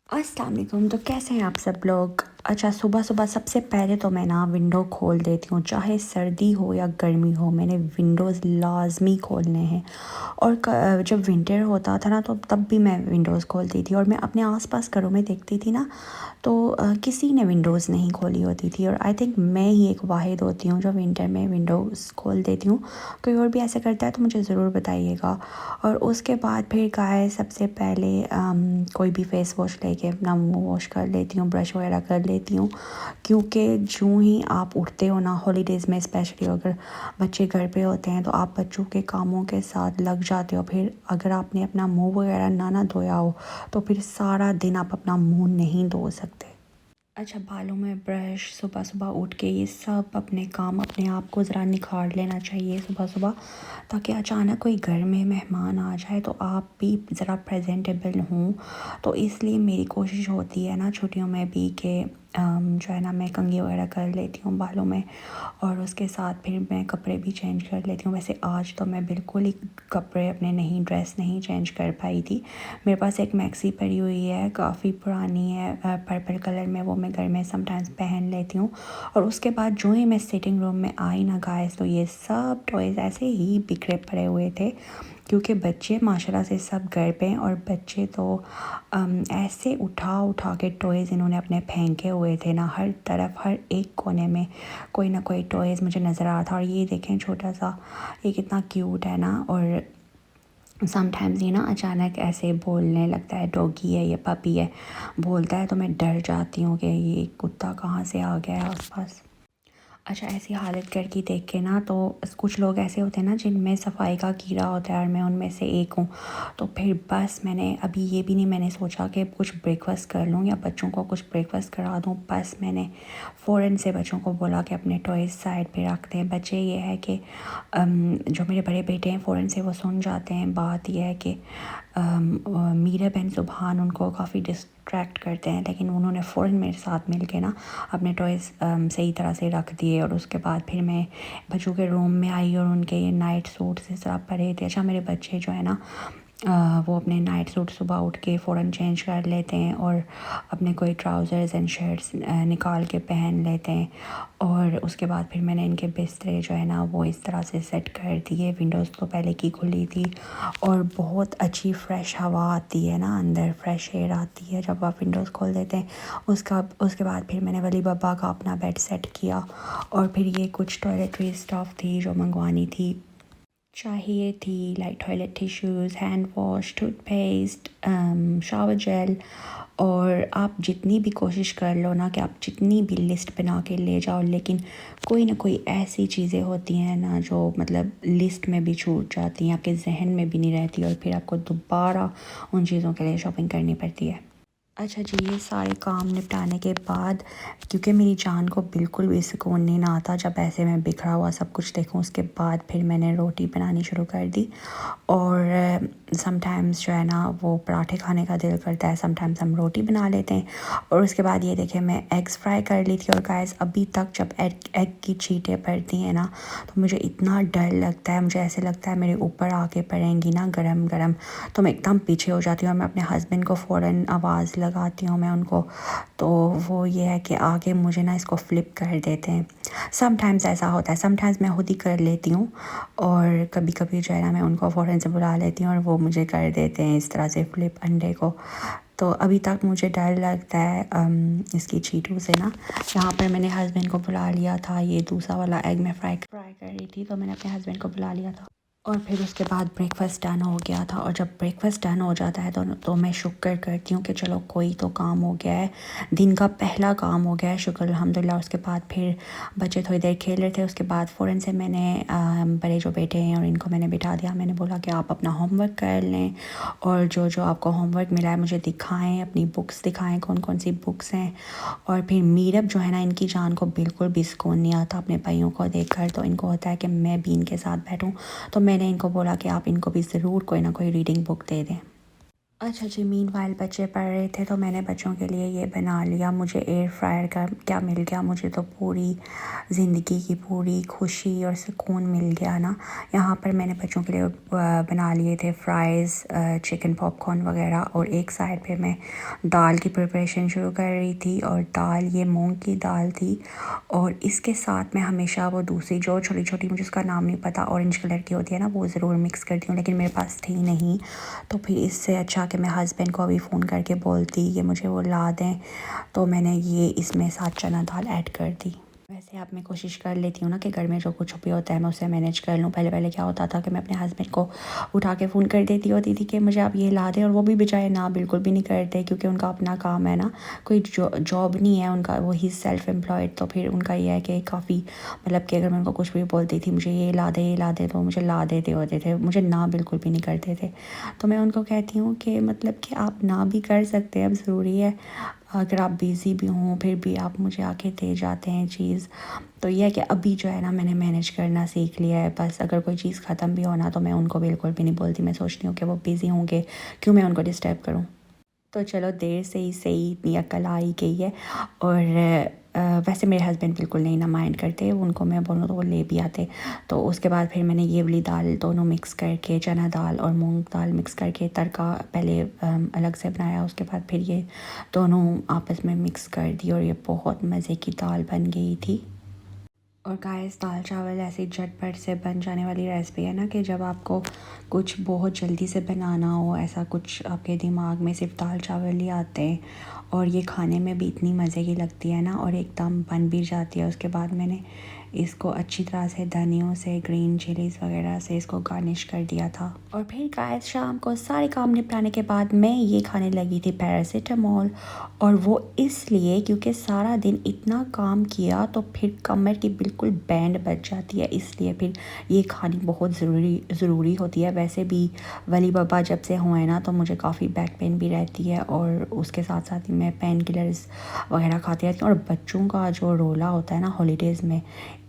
अस्सलाम वालेकुम। तो कैसे हैं आप सब लोग। अच्छा, सुबह सुबह सबसे पहले तो मैं ना विंडो खोल देती हूँ, चाहे सर्दी हो या गर्मी हो, मैंने विंडोज़ लाजमी खोलने हैं। और जब विंटर होता था ना तो तब भी मैं विंडोज़ खोलती थी। और मैं अपने आसपास घरों में देखती थी ना तो किसी ने विंडोज़ नहीं खोली होती थी। और आई थिंक मैं ही एक वाहिद होती हूँ जो विंटर में विंडोज़ खोल देती हूँ। कोई और भी ऐसा करता है तो मुझे ज़रूर बताइएगा। और उसके बाद फिर गाय सबसे पहले कोई भी फेस वॉश लेके अपना मुंह वॉश कर लेती हूँ, ब्रश वगैरह कर लेती हूँ। क्योंकि जो ही आप उठते हो ना हॉलीडेज़ में, स्पेशली अगर बच्चे घर पे होते हैं तो आप बच्चों के कामों के साथ लग जाते हो। फिर अगर आपने अपना मुंह वगैरह ना धोया हो तो फिर सारा दिन आप अपना मुंह नहीं धो सकते। अच्छा, बालों में ब्रश सुबह सुबह उठ के ये सब अपने काम अपने आप को ज़रा निखार लेना चाहिए सुबह सुबह, ताकि अचानक कोई घर में मेहमान आ जाए तो आप भी ज़रा प्रेजेंटेबल हों। तो इसलिए मेरी कोशिश होती है ना छुट्टियों में भी कि जो है ना मैं कंघी वगैरह कर लेती हूँ बालों में। और उसके साथ फिर मैं कपड़े भी चेंज कर लेती हूँ। वैसे आज तो मैं बिल्कुल ही कपड़े अपने नहीं, ड्रेस नहीं चेंज कर पाई थी। मेरे पास एक मैक्सी पड़ी हुई है, काफ़ी पुरानी है, पर्पल कलर में। वो मैं घर में समटाइम्स पहन लेती हूँ। और उसके बाद जो ही मैं सिटिंग रूम में आई ना गाइस, तो ये सब टॉयज़ ऐसे ही बिखरे पड़े हुए थे। क्योंकि बच्चे माशाल्लाह से सब घर पे हैं और बच्चे तो ऐसे उठा उठा के टॉयज़ इन्होंने अपने फेंके हुए थे ना, हर तरफ हर एक कोने में कोई ना कोई टॉयज़ मुझे नज़र आ रहा था। और ये देखें छोटा सा, ये कितना क्यूट है ना। और समटाइम्स ये ना अचानक ऐसे बोलने लगता है, डॉगी है, ये पपी है, बोलता है तो मैं डर जाती हूँ कि ये कुत्ता कहाँ से आ गया है आसपास। अच्छा, ऐसी हालत घर की देख के ना तो कुछ लोग ऐसे होते हैं ना जिनमें सफाई का कीड़ा होता है, और मैं उनमें से एक हूँ। तो फिर बस मैंने अभी ये भी नहीं मैंने सोचा कि कुछ ब्रेकफास्ट कर लूँ या बच्चों को कुछ ब्रेकफास्ट करा दूँ। बस मैंने फ़ौरन से बच्चों को बोला कि अपने टॉयज़ साइड पे रखते हैं। बच्चे ये है कि जो मेरे बड़े बेटे हैं फ़ौरन से वो सुन जाते हैं। बात यह है कि मीरा बहन सुबहान उनको काफ़ी डिस्ट्रैक्ट करते हैं, लेकिन उन्होंने फ़ौरन मेरे साथ मिल के ना अपने टॉयज़ सही तरह से रख दिए। और उसके बाद फिर मैं बच्चों के रूम में आई और उनके ये नाइट सूट से सब परे थे। अच्छा, मेरे बच्चे जो है ना वो अपने नाइट सूट सुबह उठ के फ़ौरन चेंज कर लेते हैं और अपने कोई ट्राउज़र्स एंड शर्ट्स निकाल के पहन लेते हैं। और उसके बाद फिर मैंने इनके बिस्तरे जो है ना वो इस तरह से सेट कर दिए। विंडोज़ तो पहले की खुली थी और बहुत अच्छी फ़्रेश हवा आती है ना, अंदर फ्रेश एयर आती है जब आप विंडोज़ खोल देते हैं। उसके बाद फिर मैंने वली बब्बा का अपना बेड सेट किया। और फिर ये कुछ टॉयलेटरी स्टफ़ थी जो मंगवानी थी, चाहिए थी, like toilet tissues, hand wash, toothpaste, shower gel. और आप जितनी भी कोशिश कर लो ना कि आप जितनी भी लिस्ट बना के ले जाओ, लेकिन कोई ना कोई ऐसी चीज़ें होती हैं ना जो मतलब लिस्ट में भी छूट जाती हैं, आपके जहन में भी नहीं रहती और फिर आपको दोबारा उन चीज़ों के लिए शॉपिंग करनी पड़ती है। अच्छा जी, ये सारे काम निपटाने के बाद, क्योंकि मेरी जान को बिल्कुल भी सुकून नहीं ना आता जब ऐसे मैं बिखरा हुआ सब कुछ देखूं, उसके बाद फिर मैंने रोटी बनानी शुरू कर दी। और समटाइम्स जो है ना वो पराठे खाने का दिल करता है, समटाइम्स हम रोटी बना लेते हैं। और उसके बाद ये देखें मैं एग्स फ्राई कर ली थी। और गाइस, अभी तक जब एग की छींटें पड़ती हैं ना तो मुझे इतना डर लगता है, मुझे ऐसे लगता है मेरे ऊपर आके पड़ेंगी ना गरम गरम, तो मैं एकदम पीछे हो जाती हूँ। और मैं अपने हस्बैंड को फ़ौरन आवाज़ लगाती हूँ मैं उनको, तो वो ये है कि आगे मुझे ना इसको फ़्लिप कर देते हैं। समटाइम्स ऐसा होता है, समटाइम्स मैं खुद ही कर लेती हूँ और कभी कभी जो है ना मैं उनको फ़ौरन से बुला लेती हूँ और वो मुझे कर देते हैं इस तरह से फ़्लिप अंडे को। तो अभी तक मुझे डर लगता है इसकी चींटों से ना। यहाँ पर मैंने हस्बैंड को बुला लिया था, ये दूसरा वाला एग मैं फ्राई कर रही थी तो मैंने अपने हस्बैंड को बुला लिया था। और फिर उसके बाद ब्रेकफ़ास्ट डन हो गया था। और जब ब्रेकफ़ास्ट डन हो जाता है तो मैं शुक्र करती हूँ कि चलो कोई तो काम हो गया है, दिन का पहला काम हो गया है, शुक्र अल्हम्दुलिल्लाह। उसके बाद फिर बच्चे थोड़ी देर खेल रहे थे, उसके बाद फ़ौरन से मैंने बड़े जो बेटे हैं और इनको मैंने बिठा दिया। मैंने बोला कि आप अपना होमवर्क कर लें और जो जो आपको होमवर्क मिला है मुझे दिखाएँ, अपनी बुक्स दिखाएँ कौन कौन सी बुक्स हैं। और फिर मीरब जो है ना, इनकी जान को बिल्कुल भी सुकून नहीं आता अपने भाइयों को देखकर, तो इनको होता है कि मैं भी इनके साथ बैठूं। तो मैंने इनको बोला कि आप इनको भी ज़रूर कोई ना कोई रीडिंग बुक दे दें। अच्छा जी, मीनवाइल बच्चे पढ़ रहे थे तो मैंने बच्चों के लिए ये बना लिया। मुझे एयर फ्रायर का क्या मिल गया, मुझे तो पूरी ज़िंदगी की पूरी खुशी और सुकून मिल गया ना। यहाँ पर मैंने बच्चों के लिए बना लिए थे फ्राइज़, चिकन पॉपकॉर्न वगैरह, और एक साइड पे मैं दाल की प्रिपरेशन शुरू कर रही थी। और दाल ये मूंग की दाल थी, और इसके साथ मैं हमेशा वो दूसरी जो छोटी छोटी, मुझे उसका नाम नहीं पता, ऑरेंज कलर की होती है ना, वो ज़रूर मिक्स करती हूँ, लेकिन मेरे पास थी नहीं। तो फिर इससे अच्छा कि मैं हस्बैंड को अभी फ़ोन करके बोलती कि मुझे वो ला दें, तो मैंने ये इसमें साथ चना दाल ऐड कर दी। वैसे अब मैं कोशिश कर लेती हूँ ना कि घर में जो कुछ भी होता है मैं उसे मैनेज कर लूँ। पहले पहले क्या होता था कि मैं अपने हस्बैंड को उठा के फ़ोन कर देती होती थी कि मुझे आप ये ला दें, और वो भी बेचारे ना बिल्कुल भी नहीं करते, क्योंकि उनका अपना काम है ना, कोई जॉब नहीं है उनका, वो ही सेल्फ एम्प्लॉयड। तो फिर उनका ये है कि काफ़ी, मतलब कि अगर मैं उनको कुछ भी बोलती थी मुझे ये ला दे ये ला दे, तो मुझे ला देते होते थे, मुझे ना बिल्कुल भी नहीं करते थे। तो मैं उनको कहती हूँ कि मतलब कि आप ना भी कर सकते हैं, अब ज़रूरी है अगर आप बिज़ी भी हों फिर भी आप मुझे आके दे जाते हैं चीज़। तो ये है कि अभी जो है ना मैंने मैनेज करना सीख लिया है। बस अगर कोई चीज़ ख़त्म भी हो ना तो मैं उनको बिल्कुल भी नहीं बोलती, मैं सोचती हूँ कि वो बिज़ी होंगे, क्यों मैं उनको डिस्टर्ब करूँ। तो चलो देर से ही सही, इतनी अक्ल आ ही गई है। और वैसे मेरे हस्बैंड बिल्कुल नहीं ना माइंड करते, उनको मैं बोलूँ तो वो ले भी आते। तो उसके बाद फिर मैंने ये वाली दाल दोनों मिक्स करके, चना दाल और मूंग दाल मिक्स करके तड़का पहले अलग से बनाया, उसके बाद फिर ये दोनों आपस में मिक्स कर दी, और ये बहुत मज़े की दाल बन गई थी। और गाइस, दाल चावल ऐसी झटपट से बन जाने वाली रेसिपी है ना कि जब आपको कुछ बहुत जल्दी से बनाना हो, ऐसा कुछ आपके दिमाग में सिर्फ दाल चावल ही आते हैं, और ये खाने में भी इतनी मज़े की लगती है ना, और एकदम बन भी जाती है। उसके बाद मैंने इसको अच्छी तरह से धनियों से, ग्रीन चिलीज़ वगैरह से इसको गार्निश कर दिया था। और फिर गाइस, शाम को सारे काम निपटाने के बाद मैं ये खाने लगी थी पैरासीटामोल। और वो इसलिए क्योंकि सारा दिन इतना काम किया तो फिर कमर की बिल्कुल बैंड बच जाती है, इसलिए फिर ये खानी बहुत ज़रूरी होती है। वैसे भी वली बाबा जब से हुए ना तो मुझे काफ़ी बैक पेन भी रहती है, और उसके साथ साथ ही मैं पेन किलर्स वगैरह खाती रहती हूँ। और बच्चों का जो रोला होता है ना हॉलीडेज़ में,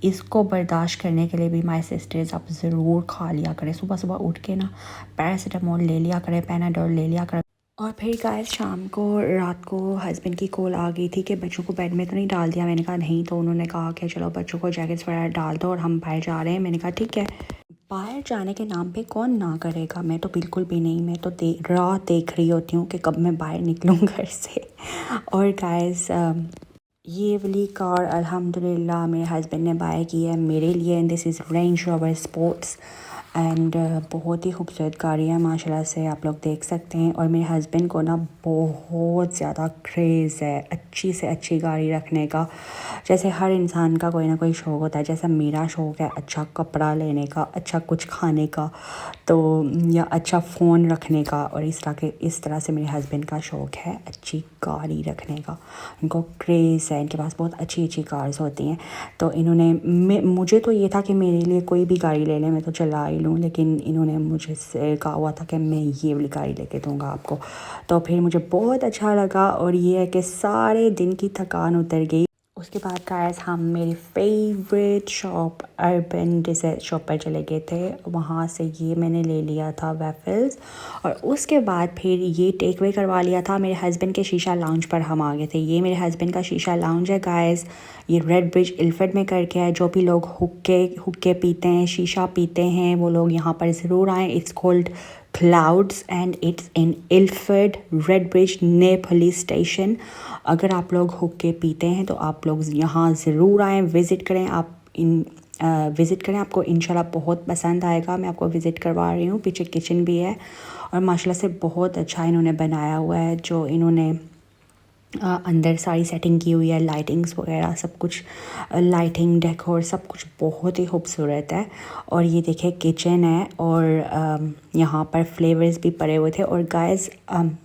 इसको बर्दाश्त करने के लिए भी माय सिस्टर्स आप ज़रूर खा लिया करें। सुबह सुबह उठ के ना पैरासीटामोल ले लिया करें, पैनाडोल ले लिया करें। और फिर गाइस, शाम को रात को हस्बैंड की कॉल आ गई थी कि बच्चों को बेड में तो नहीं डाल दिया। मैंने कहा नहीं, तो उन्होंने कहा कि चलो बच्चों को जैकेट्स वगैरह डाल दो और हम बाहर जा रहे हैं। मैंने कहा ठीक है। बाहर जाने के नाम पे कौन ना करेगा, मैं तो बिल्कुल भी नहीं, मैं तो राह देख रही होती हूँ कि कब मैं बाहर निकलूँ घर से। और गाइस, ये वाली कार अल्हम्दुलिल्लाह मेरे हस्बैंड ने बाय की है मेरे लिए, and this is range rover sports. And बहुत ही खूबसूरत गाड़ी है माशाल्लाह से, आप लोग देख सकते हैं। और मेरे हस्बैंड को ना बहुत ज़्यादा क्रेज़ है अच्छी से अच्छी गाड़ी रखने का। जैसे हर इंसान का कोई ना कोई शौक़ होता है, जैसे मेरा शौक़ है अच्छा कपड़ा लेने का, अच्छा कुछ खाने का, तो या अच्छा फ़ोन रखने का। और इस तरह से मेरे हस्बैंड का शौक़ है अच्छी गाड़ी रखने का। इनको क्रेज़ है, इनके पास बहुत अच्छी अच्छी कार्स होती हैं। तो इन्होंने मुझे तो ये था कि मेरे लिए कोई भी गाड़ी ले लें मैं तो चला ही लूँ, लेकिन इन्होंने मुझे से कहा हुआ था कि मैं ये वाली गाड़ी लेके दूँगा आपको। तो फिर मुझे बहुत अच्छा लगा, और ये है कि सारे दिन की थकान उतर गई। उसके बाद गाइस, हम मेरी favourite shop urban desire shop पर चले गए थे। वहाँ से ये मैंने ले लिया था वेफल्स, और उसके बाद फिर ये टेक अवे करवा लिया था। मेरे हस्बैंड के शीशा लाउंज पर हम आ गए थे। ये मेरे हस्बैंड का शीशा लाउंज है गाइस, ये रेड ब्रिज इल्फर्ड में करके है। जो भी लोग हुक्के पीते हैं, शीशा पीते हैं, वो लोग यहाँ पर ज़रूर आएँ। It's called clouds and it's in Ilford, Redbridge, near police station. अगर आप लोग हुक्के पीते हैं तो आप लोग यहाँ ज़रूर आएँ, विज़िट करें। विज़िट करें, आपको इंशाल्लाह बहुत पसंद आएगा। मैं आपको विज़िट करवा रही हूँ, पीछे किचन भी है, और माशाल्लाह से बहुत अच्छा इन्होंने बनाया हुआ है। जो इन्होंने अंदर सारी सेटिंग की हुई है, लाइटिंग्स वगैरह सब कुछ, लाइटिंग डेकोर सब कुछ बहुत ही खूबसूरत है। और ये देखिए किचन है, और यहाँ पर फ्लेवर्स भी पड़े हुए थे। और गाइस,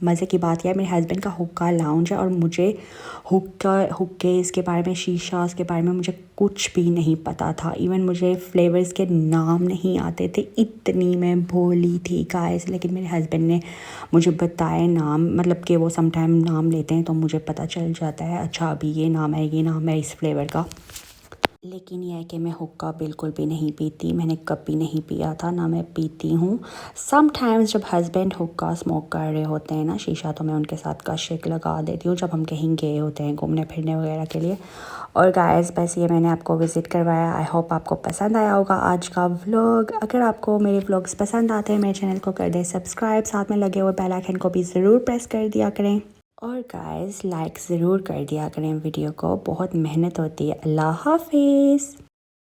मज़े की बात यह है, मेरे हस्बैंड का हुक्का लाउंज है, और मुझे हुक्के इसके बारे में, शीशा इसके बारे में मुझे कुछ भी नहीं पता था। इवन मुझे फ्लेवर्स के नाम नहीं आते थे, इतनी मैं भोली थी गाइस। लेकिन मेरे हस्बैंड ने मुझे बताए नाम, मतलब कि वो समटाइम नाम लेते हैं तो मुझे पता चल जाता है, अच्छा अभी ये नाम है, ये नाम है इस फ्लेवर का। लेकिन यह है कि मैं हुक्का बिल्कुल भी नहीं पीती, मैंने कभी नहीं पिया था, ना मैं पीती हूँ। समटाइम्स जब हस्बैंड हुक्का स्मोक कर रहे होते हैं ना शीशा, तो मैं उनके साथ का शेक लगा देती हूँ जब हम कहीं गए होते हैं घूमने फिरने वगैरह के लिए। और गाइस बस ये मैंने आपको विज़िट करवाया। आई होप आपको पसंद आया होगा आज का व्लॉग। अगर आपको मेरे व्लॉग्स पसंद आते हैं मेरे चैनल को कर दें सब्सक्राइब, साथ में लगे हुए बेल आइकन को भी ज़रूर प्रेस कर दिया करें। और गाइस लाइक ज़रूर कर दिया करें वीडियो को, बहुत मेहनत होती है। अल्लाह हाफिज़।